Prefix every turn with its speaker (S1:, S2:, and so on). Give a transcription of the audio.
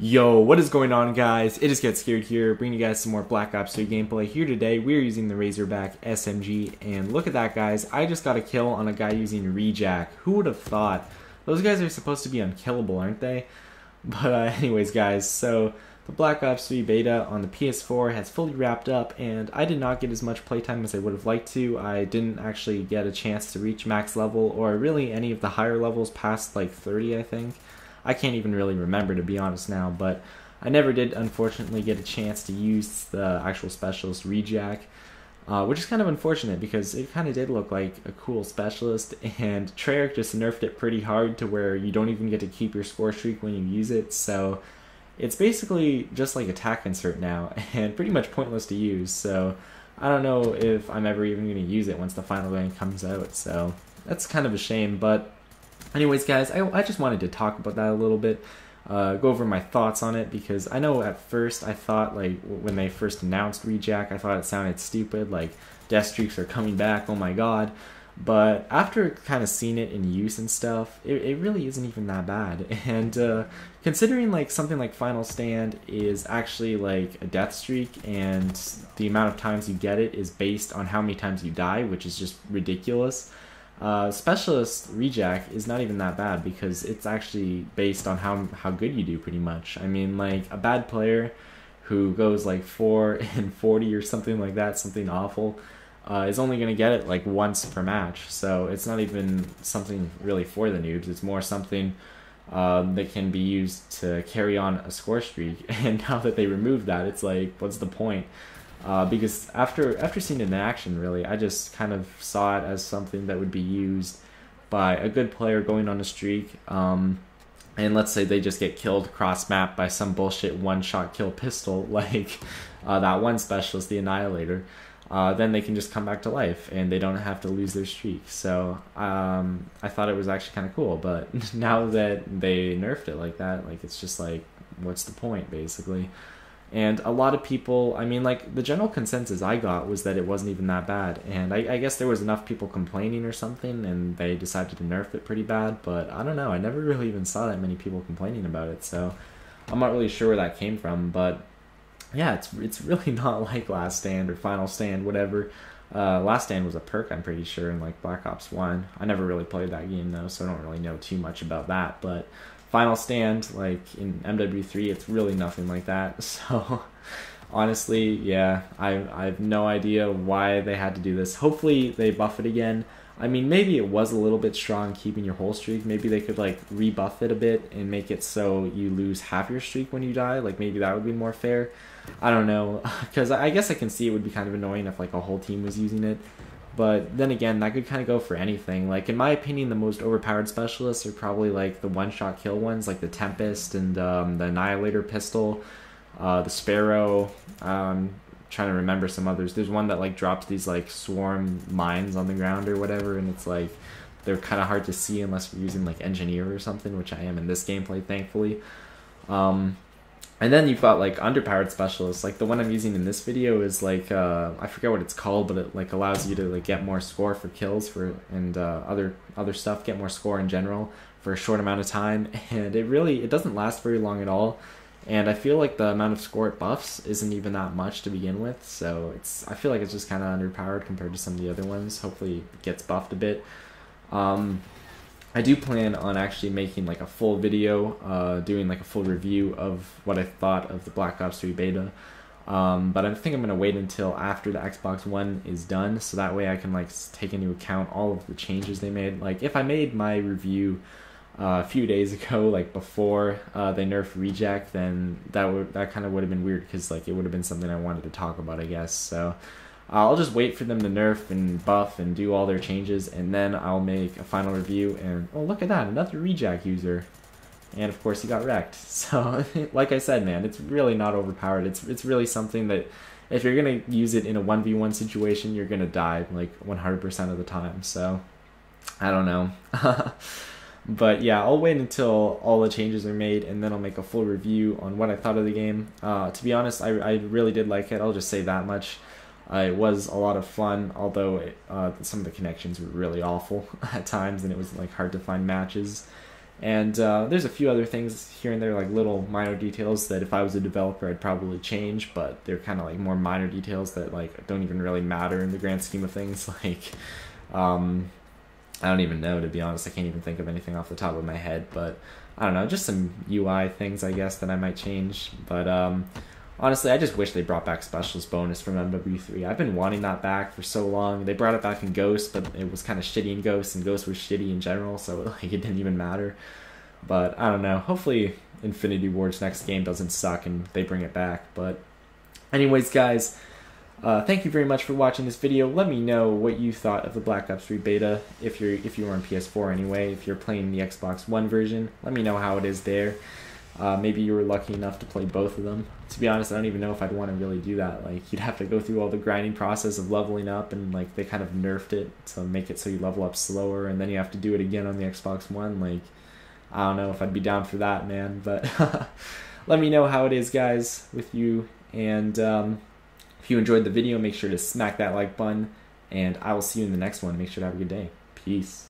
S1: Yo, what is going on, guys? It is Get Scared here, bringing you guys some more Black Ops 3 gameplay. Here today, we're using the Razorback SMG, and look at that, guys. I just got a kill on a guy using Rejack. Who would have thought? Those guys are supposed to be unkillable, aren't they? But anyways, guys, so the Black Ops 3 beta on the PS4 has fully wrapped up, and I did not get as much playtime as I would have liked to. I didn't actually get a chance to reach max level, or really any of the higher levels past like 30, I think. I can't even really remember, to be honest now, but I never did, unfortunately, get a chance to use the actual specialist Rejack, which is kind of unfortunate because it kind of did look like a cool specialist, and Treyarch just nerfed it pretty hard to where you don't even get to keep your score streak when you use it, so it's basically just like attack insert now, and pretty much pointless to use, so I don't know if I'm ever even going to use it once the final game comes out, so that's kind of a shame, but anyways, guys, I just wanted to talk about that a little bit, go over my thoughts on it, because I know at first I thought, like, when they first announced Rejack, I thought it sounded stupid, like, death streaks are coming back, oh my god, but after kind of seeing it in use and stuff, it really isn't even that bad, and considering, like, something like Final Stand is actually, like, a death streak, and the amount of times you get it is based on how many times you die, which is just ridiculous. Specialist Rejack is not even that bad because it's actually based on how good you do, pretty much. I mean, like, a bad player who goes like 4 and 40 or something like that, something awful, is only going to get it like once per match, so it's not even something really for the noobs. It's more something that can be used to carry on a score streak, and now that they removed that, it's like, what's the point? Because after seeing it in action, really, I just kind of saw it as something that would be used by a good player going on a streak, and let's say they just get killed cross-map by some bullshit one-shot kill pistol, like that one specialist, the Annihilator, then they can just come back to life, and they don't have to lose their streak. So I thought it was actually kind of cool, but now that they nerfed it like that, like, it's just like, what's the point, basically? And a lot of people, I mean, like, the general consensus I got was that it wasn't even that bad, and I guess there was enough people complaining or something, and they decided to nerf it pretty bad, but I don't know, I never really even saw that many people complaining about it, so I'm not really sure where that came from, but yeah, it's really not like Last Stand or Final Stand, whatever. Last Stand was a perk, I'm pretty sure, in, like, Black Ops 1. I never really played that game, though, so I don't really know too much about that, but Final Stand, like in MW3, it's really nothing like that. So honestly, yeah, I have no idea why they had to do this. Hopefully they buff it again. I mean, maybe it was a little bit strong keeping your whole streak. Maybe they could, like, rebuff it a bit and make it so you lose half your streak when you die. Like, maybe that would be more fair. I don't know, because I guess I can see it would be kind of annoying if, like, a whole team was using it. But then again, that could kind of go for anything. Like, in my opinion, the most overpowered specialists are probably, like, the one-shot kill ones, like the Tempest and the Annihilator pistol, the Sparrow. Trying to remember some others. There's one that, like, drops these, like, swarm mines on the ground or whatever, and it's like they're kind of hard to see unless you're using, like, Engineer or something, which I am in this gameplay, thankfully. And then you've got, like, underpowered specialists. Like, the one I'm using in this video is, like, I forget what it's called, but it, like, allows you to, like, get more score for kills and other stuff, get more score in general for a short amount of time. And it doesn't last very long at all. And I feel like the amount of score it buffs isn't even that much to begin with. So I feel like it's just kind of underpowered compared to some of the other ones. Hopefully it gets buffed a bit. I do plan on actually making, like, a full video, doing, like, a full review of what I thought of the Black Ops 3 beta, but I think I'm going to wait until after the Xbox One is done, so that way I can, like, take into account all of the changes they made. Like, if I made my review a few days ago, like, before they nerfed Rejack, then that kind of would have been weird, because, like, it would have been something I wanted to talk about, I guess, so I'll just wait for them to nerf and buff and do all their changes, and then I'll make a final review. And oh, look at that, another Rejack user, and of course he got wrecked. So like I said, man, it's really not overpowered. It's really something that if you're gonna use it in a 1v1 situation, you're gonna die like 100% of the time. So I don't know. But yeah, I'll wait until all the changes are made, and then I'll make a full review on what I thought of the game. To be honest, I really did like it. I'll just say that much. It was a lot of fun, although some of the connections were really awful at times, and it was, like, hard to find matches. And there's a few other things here and there, like little minor details that if I was a developer I'd probably change, but they're kind of like more minor details that like don't even really matter in the grand scheme of things. Like I don't even know, to be honest. I can't even think of anything off the top of my head, but I don't know, just some UI things I guess that I might change. But honestly, I just wish they brought back Specialist Bonus from MW3. I've been wanting that back for so long. They brought it back in Ghost, but it was kind of shitty in Ghost, and Ghost was shitty in general, so like it didn't even matter. But I don't know. Hopefully Infinity Ward's next game doesn't suck and they bring it back. But anyways, guys, thank you very much for watching this video. Let me know what you thought of the Black Ops 3 beta, if you were on PS4 anyway. If you're playing the Xbox One version, let me know how it is there. Maybe you were lucky enough to play both of them. To be honest, I don't even know if I'd want to really do that. Like, you'd have to go through all the grinding process of leveling up, and like they kind of nerfed it to make it so you level up slower, and then you have to do it again on the Xbox One. Like, I don't know if I'd be down for that, man. But let me know how it is, guys, with you. And if you enjoyed the video, make sure to smack that like button, and I will see you in the next one. Make sure to have a good day. Peace.